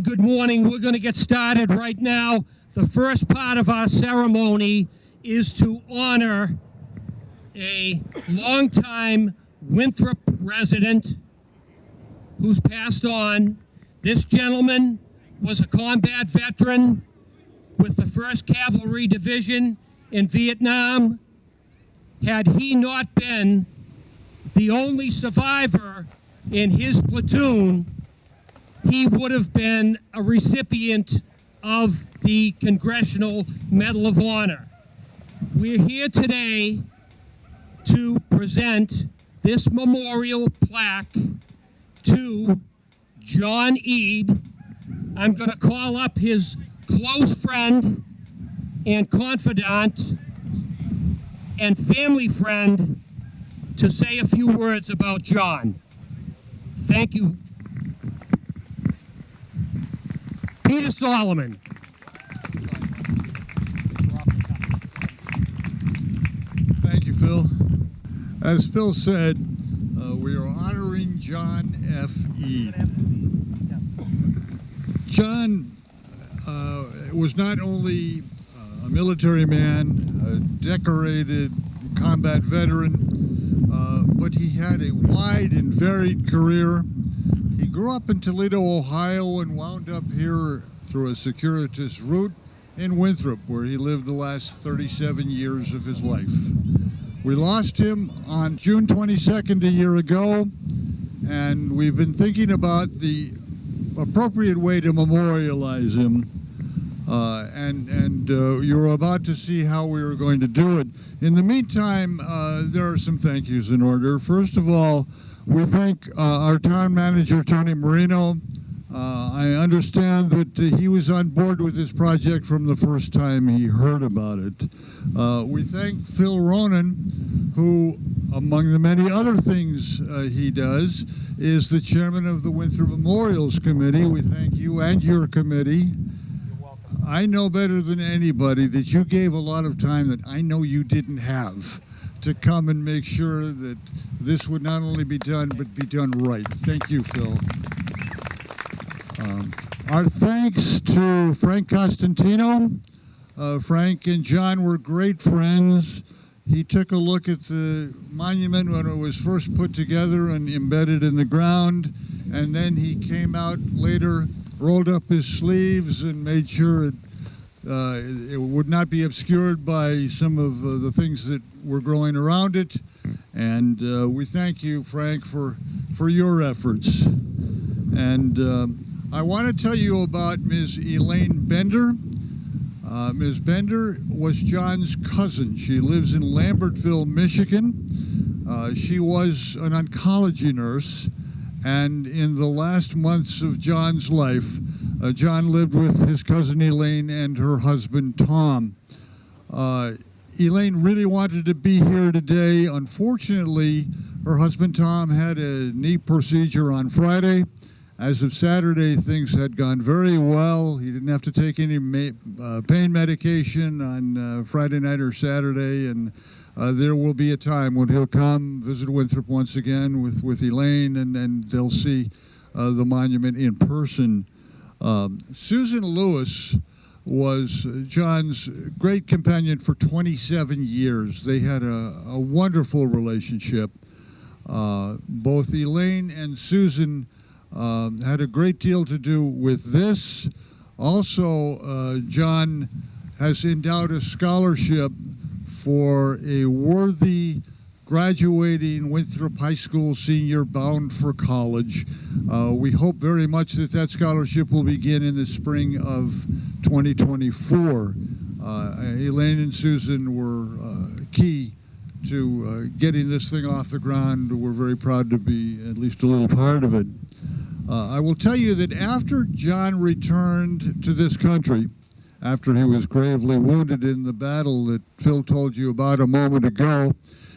Good morning. We're going to get started right now. The first part of our ceremony is to honor a longtime Winthrop resident who's passed on. This gentleman was a combat veteran with the 1st Cavalry Division in Vietnam. Had he not been the only survivor in his platoon, he would have been a recipient of the Congressional Medal of Honor. We're here today to present this memorial plaque to John Eades. I'm going to call up his close friend and confidant and family friend to say a few words about John. Thank you. Peter Solomon. Thank you, Phil. As Phil said, we are honoring John F. Eades. John was not only a military man, a decorated combat veteran, but he had a wide and varied career. He grew up in Toledo, Ohio, and wound up here through a circuitous route in Winthrop, where he lived the last 37 years of his life. We lost him on June 22nd a year ago, and we've been thinking about the appropriate way to memorialize him, and you're about to see how we are going to do it. In the meantime, there are some thank yous in order. First of all, we thank our town manager, Tony Marino. I understand that he was on board with this project from the first time he heard about it. We thank Phil Ronan, who, among the many other things he does, is the chairman of the Winthrop Memorials Committee. We thank you and your committee. You're welcome. I know better than anybody that you gave a lot of time that I know you didn't have to come and make sure that this would not only be done, but be done right. Thank you, Phil. Our thanks to Frank Costantino. Frank and John were great friends. He took a look at the monument when it was first put together and embedded in the ground, and then he came out later, rolled up his sleeves, and made sure it would not be obscured by some of the things that were growing around it. And we thank you, Frank, for your efforts. And I want to tell you about Ms. Elaine Bender. Ms. Bender was John's cousin. She lives in Lambertville, Michigan. She was an oncology nurse, and in the last months of John's life, John lived with his cousin Elaine and her husband Tom. Elaine really wanted to be here today. Unfortunately, her husband Tom had a knee procedure on Friday. As of Saturday, things had gone very well. He didn't have to take any pain medication on Friday night or Saturday, and there will be a time when he'll come visit Winthrop once again with Elaine, and they'll see the monument in person. Susan Lewis was John's great companion for 27 years. They had a wonderful relationship. Both Elaine and Susan had a great deal to do with this. Also, John has endowed a scholarship for a worthy graduating Winthrop High School senior bound for college. We hope very much that that scholarship will begin in the spring of 2024. Elaine and Susan were key to getting this thing off the ground. We're very proud to be at least a little part of it. I will tell you that after John returned to this country, after he was gravely wounded in the battle that Phil told you about a moment ago,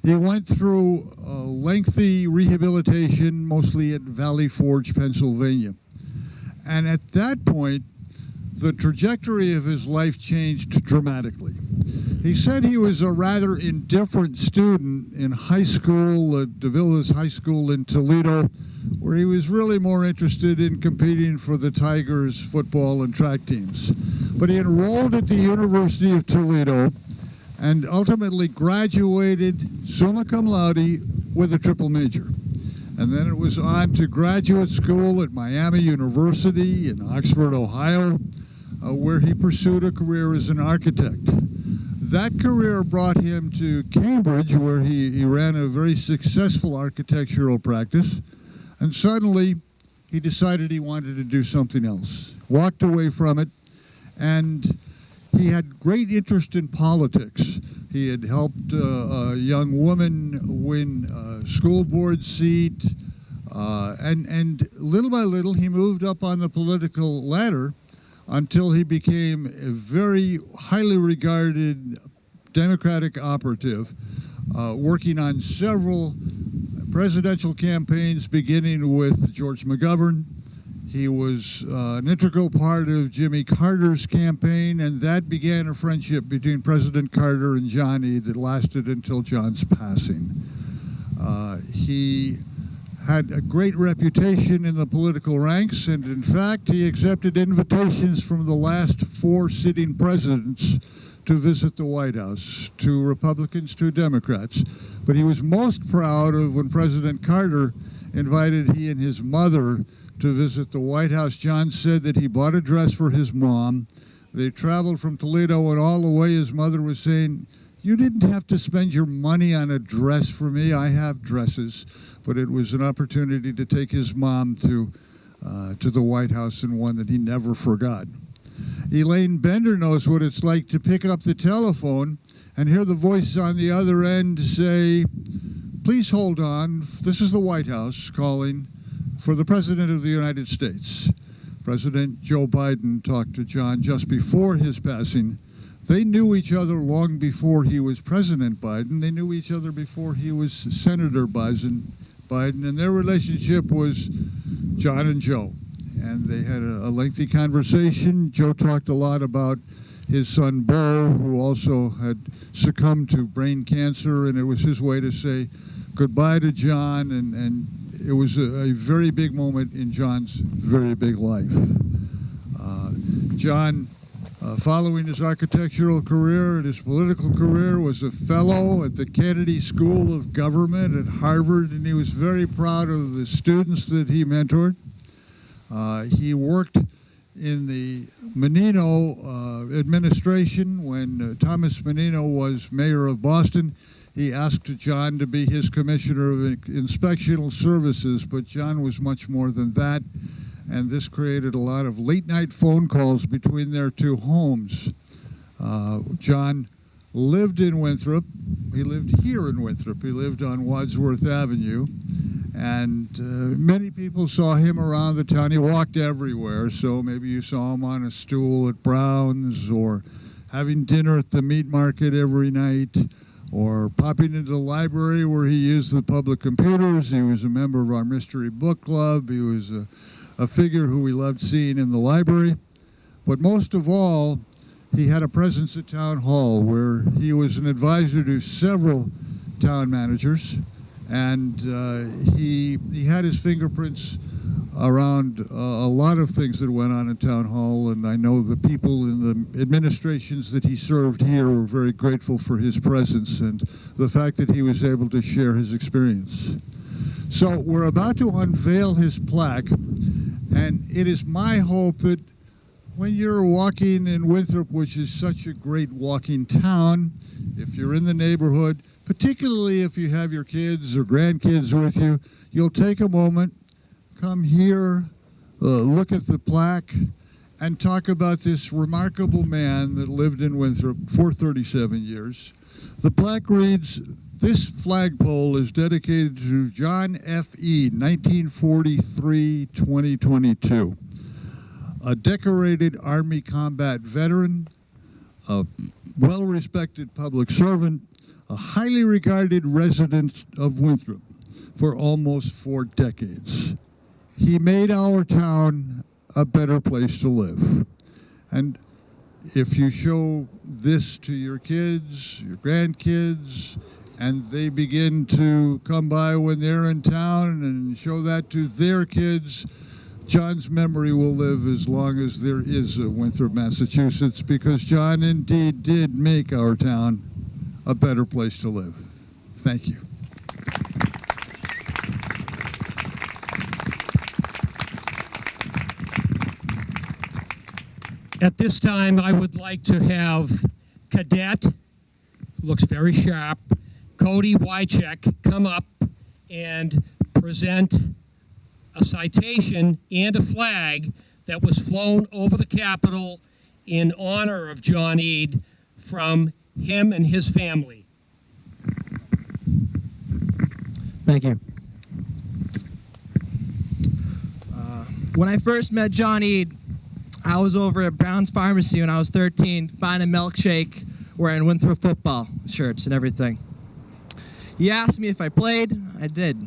he went through lengthy rehabilitation, mostly at Valley Forge, Pennsylvania. And at that point, the trajectory of his life changed dramatically. He said he was a rather indifferent student in high school at DeVillas High School in Toledo, where he was really more interested in competing for the Tigers football and track teams. But he enrolled at the University of Toledo and ultimately graduated summa cum laude with a triple major. And then it was on to graduate school at Miami University in Oxford, Ohio, where he pursued a career as an architect. That career brought him to Cambridge, where he ran a very successful architectural practice, and suddenly he decided he wanted to do something else, walked away from it, and he had great interest in politics. He had helped a young woman win a school board seat, and little by little he moved up on the political ladder until he became a very highly regarded Democratic operative, working on several presidential campaigns, beginning with George McGovern. He was an integral part of Jimmy Carter's campaign, and that began a friendship between President Carter and John Eades that lasted until John's passing. He had a great reputation in the political ranks, and in fact, he accepted invitations from the last 4 sitting presidents to visit the White House, 2 Republicans, 2 Democrats. But he was most proud of when President Carter invited he and his mother to visit the White House. John said that he bought a dress for his mom. They traveled from Toledo, and all the way his mother was saying, "You didn't have to spend your money on a dress for me. I have dresses." But it was an opportunity to take his mom to the White House, and one that he never forgot. Elaine Bender knows what it's like to pick up the telephone and hear the voice on the other end say, "Please hold on. This is the White House calling for the President of the United States." President Joe Biden talked to John just before his passing. They knew each other long before he was President Biden. They knew each other before he was Senator Biden, and their relationship was John and Joe. And they had a lengthy conversation. Joe talked a lot about his son Bo, who also had succumbed to brain cancer, and it was his way to say goodbye to John, and it was a very big moment in John's very big life. John, following his architectural career and his political career, was a fellow at the Kennedy School of Government at Harvard, and he was very proud of the students that he mentored. He worked in the Menino administration when Thomas Menino was mayor of Boston. He asked John to be his commissioner of inspectional services, but John was much more than that, and this created a lot of late-night phone calls between their 2 homes. John lived in Winthrop. He lived here in Winthrop. He lived on Wadsworth Avenue, and many people saw him around the town. He walked everywhere, so maybe you saw him on a stool at Brown's, or having dinner at the meat market every night, or popping into the library where he used the public computers. He was a member of our mystery book club. He was a figure who we loved seeing in the library. But most of all, he had a presence at Town Hall, where he was an advisor to several town managers, and he had his fingerprints around a lot of things that went on in Town Hall, and I know the people in the administrations that he served here were very grateful for his presence and the fact that he was able to share his experience. So we're about to unveil his plaque, and it is my hope that when you're walking in Winthrop, which is such a great walking town, if you're in the neighborhood, particularly if you have your kids or grandkids with you, you'll take a moment, come here, look at the plaque, and talk about this remarkable man that lived in Winthrop for 37 years. The plaque reads, "This flagpole is dedicated to John F. Eades, 1943-2022. A decorated Army combat veteran, a well-respected public servant, a highly regarded resident of Winthrop for almost 4 decades. He made our town a better place to live." And if you show this to your kids, your grandkids, and they begin to come by when they're in town and show that to their kids, John's memory will live as long as there is a Winthrop, Massachusetts, because John indeed did make our town a better place to live. Thank you. At this time, I would like to have Cadet, who looks very sharp, Cody Wycheck, come up and present a citation and a flag that was flown over the Capitol in honor of John Eade from him and his family. Thank you. When I first met John Eade, I was over at Brown's Pharmacy when I was 13, buying a milkshake, wearing Winthrop football shirts and everything. He asked me if I played. I did.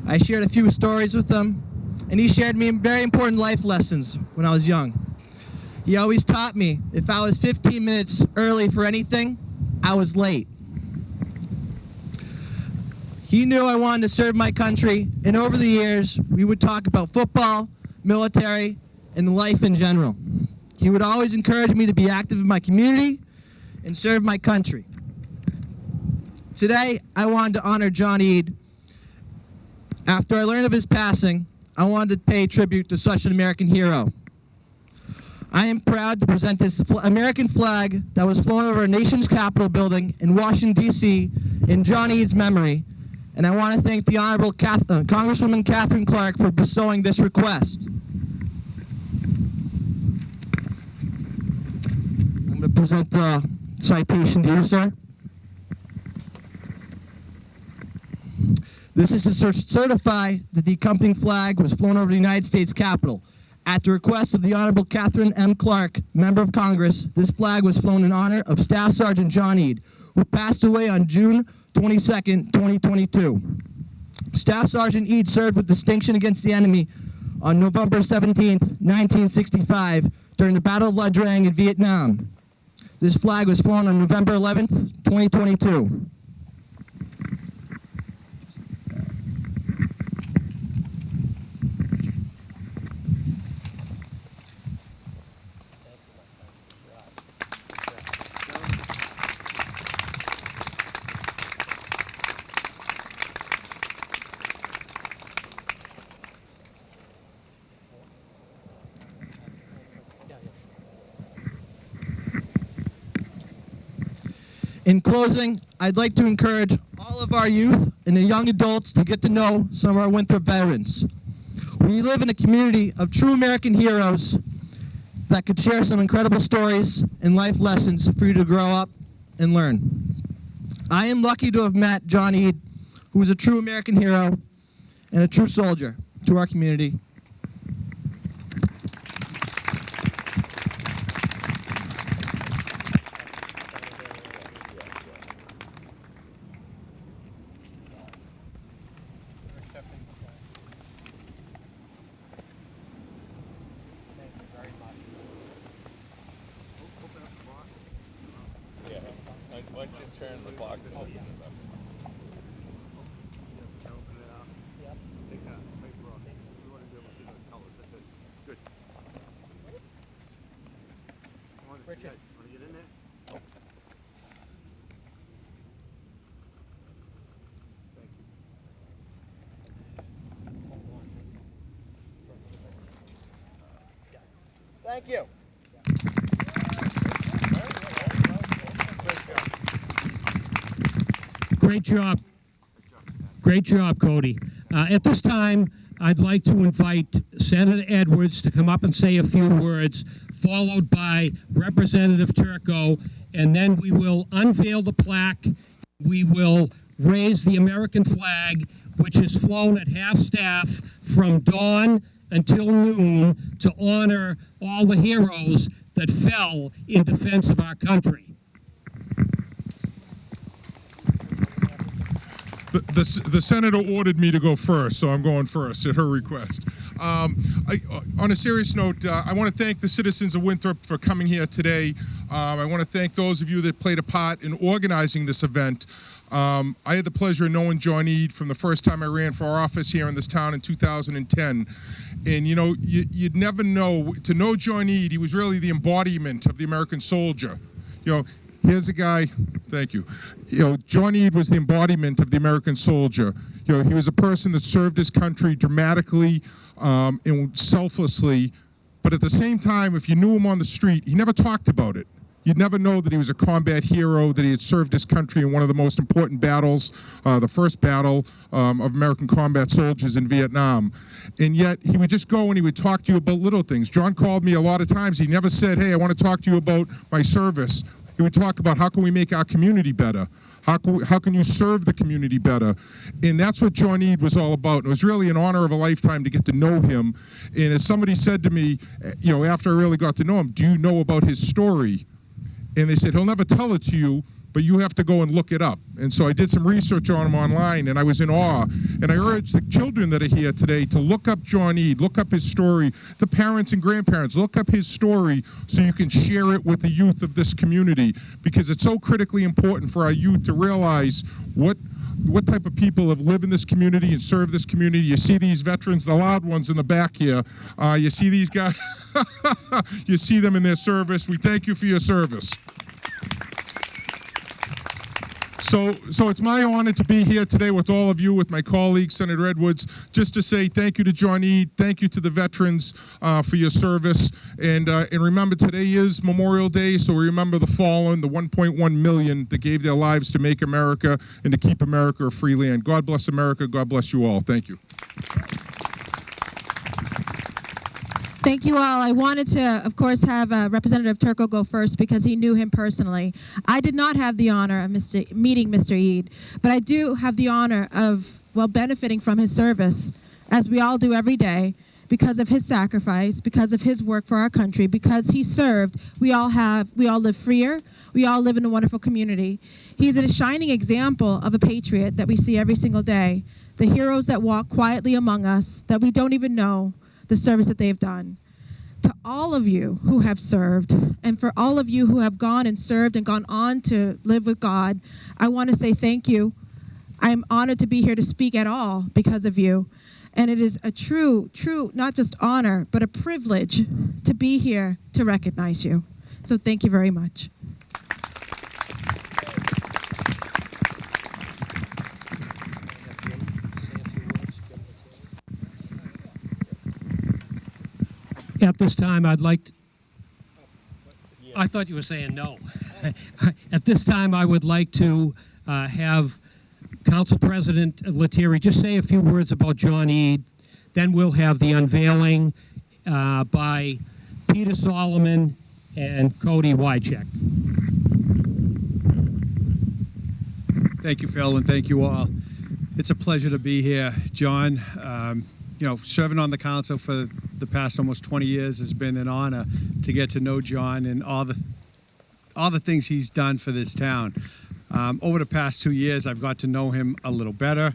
I shared a few stories with him, and he shared me very important life lessons when I was young. He always taught me if I was 15 minutes early for anything, I was late. He knew I wanted to serve my country, and over the years, we would talk about football, military, and life in general. He would always encourage me to be active in my community and serve my country. Today, I wanted to honor John Eade. After I learned of his passing, I wanted to pay tribute to such an American hero. I am proud to present this American flag that was flown over our nation's Capitol building in Washington, D.C. in John Eade's memory, and I want to thank the Honorable Congresswoman Catherine Clark for bestowing this request. I'm going to present the citation to you, sir. This is to certify that the accompanying flag was flown over the United States Capitol. At the request of the Honorable Catherine M. Clark, Member of Congress, this flag was flown in honor of Staff Sergeant John Eade, who passed away on June 22nd, 2022. Staff Sergeant Eade served with distinction against the enemy on November 17th, 1965, during the Battle of La Drang in Vietnam. This flag was flown on November 11th, 2022. In closing, I'd like to encourage all of our youth and the young adults to get to know some of our Winthrop veterans. We live in a community of true American heroes that could share some incredible stories and life lessons for you to grow up and learn. I am lucky to have met John Eade, who is a true American hero and a true soldier to our community. Why don't you turn the box and open it up? Open it up. Yep. Take that paper off. We want to be able to see the colors. That's it. Good. Richard. Guys, want to get in there? Nope. Thank you. Thank you. Great job. Great job, Cody. At this time, I'd like to invite Senator Edwards to come up and say a few words, followed by Representative Turco, and then we will unveil the plaque. We will raise the American flag, which is flown at half-staff from dawn until noon to honor all the heroes that fell in defense of our country. The senator ordered me to go first, so I'm going first at her request. On a serious note, I want to thank the citizens of Winthrop for coming here today I want to thank those of you that played a part in organizing this event. I had the pleasure of knowing John Eade from the first time I ran for office here in this town in 2010. And you know, you'd never know, to know John Eade, he was really the embodiment of the American soldier. You know, here's a guy, thank you. You know, John Eade was the embodiment of the American soldier. You know, he was a person that served his country dramatically and selflessly, but at the same time, if you knew him on the street, he never talked about it. You'd never know that he was a combat hero, that he had served his country in one of the most important battles, the first battle of American combat soldiers in Vietnam. And yet, he would just go and he would talk to you about little things. John called me a lot of times. He never said, hey, I want to talk to you about my service. He would talk about how can we make our community better? How can you serve the community better? And that's what John Eade was all about. And it was really an honor of a lifetime to get to know him. And as somebody said to me, you know, after I really got to know him, do you know about his story? And they said, he'll never tell it to you, but you have to go and look it up. And so I did some research on him online, and I was in awe. And I urge the children that are here today to look up John Eade, look up his story. The parents and grandparents, look up his story so you can share it with the youth of this community, because it's so critically important for our youth to realize what type of people have lived in this community and served this community. You see these veterans, the loud ones in the back here. You see these guys, you see them in their service. We thank you for your service. So it's my honor to be here today with all of you, with my colleague, Senator Edwards, just to say thank you to John Eade, thank you to the veterans for your service, and remember, today is Memorial Day, so we remember the fallen, the 1.1 million that gave their lives to make America and to keep America a free land. God bless America. God bless you all. Thank you. Thank you all. I wanted to, of course, have Representative Turco go first because he knew him personally. I did not have the honor of meeting Mr. Eade, but I do have the honor of, well, benefiting from his service, as we all do every day, because of his sacrifice, because of his work for our country, because he served. We all live freer. We all live in a wonderful community. He's a shining example of a patriot that we see every single day. The heroes that walk quietly among us, that we don't even know the service that they've done. To all of you who have served, and for all of you who have gone and served and gone on to live with God, I want to say thank you. I'm honored to be here to speak at all because of you. And it is a true, not just honor, but a privilege to be here to recognize you. So thank you very much. At this time, I'd like to, I thought you were saying no. At this time, I would like to have Council President Lettieri just say a few words about John Eade. Then we'll have the unveiling by Peter Solomon and Cody Wycheck. Thank you, Phil, and thank you all. It's a pleasure to be here. John, you know, serving on the council for the past almost 20 years has been an honor to get to know John and all the things he's done for this town. Over the past 2 years, I've got to know him a little better.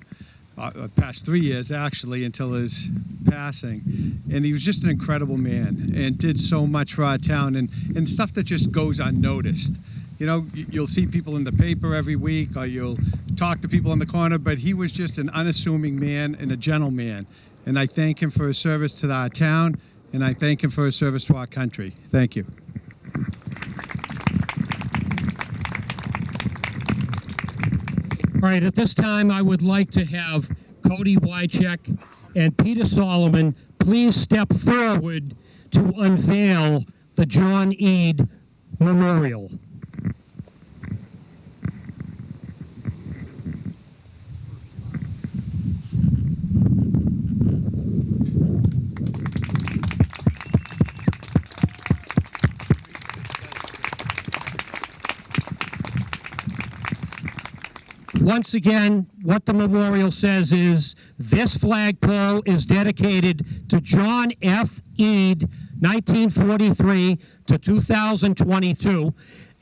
Past 3 years, actually, until his passing. And he was just an incredible man and did so much for our town and stuff that just goes unnoticed. You know, you'll see people in the paper every week or you'll talk to people on the corner, but he was just an unassuming man and a gentleman. And I thank him for his service to our town, and I thank him for his service to our country. Thank you. All right, at this time, I would like to have Cody Wycheck and Peter Solomon please step forward to unveil the John Eade Memorial. Once again, what the memorial says is, this flagpole is dedicated to John F. Eade, 1943 to 2022,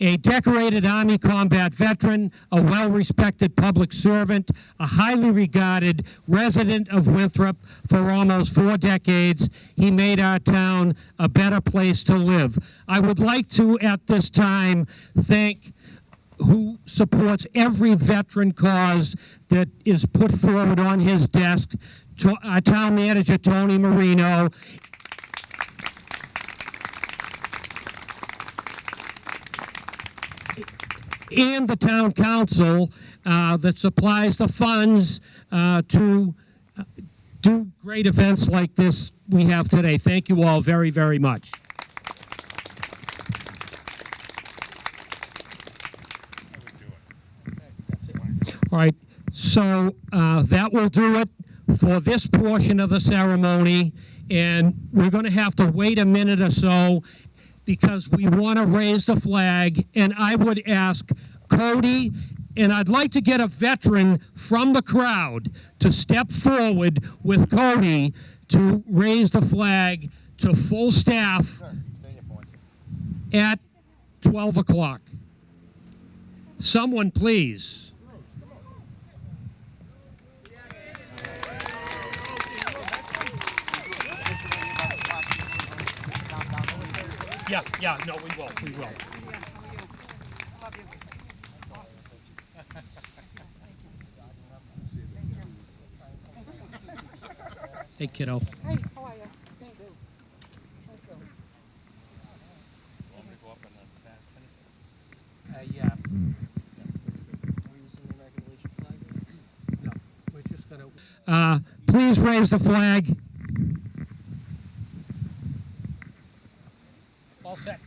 a decorated Army combat veteran, a well-respected public servant, a highly regarded resident of Winthrop for almost 4 decades. He made our town a better place to live. I would like to, at this time, thank who supports every veteran cause that is put forward on his desk, to our town manager, Tony Marino, and the town council that supplies the funds to do great events like this we have today. Thank you all very, very much. All right, so that will do it for this portion of the ceremony, and we're going to have to wait a minute or so because we want to raise the flag, and I would ask Cody, and I'd like to get a veteran from the crowd to step forward with Cody to raise the flag to full staff at 12 o'clock. Someone, please. Yeah, no, we will. Hey, kiddo. Hey, how are you? Thanks. Want me to go up and pass anything? Yeah. Are we using the American Legion flag? No, we're just gonna. Please raise the flag. All set.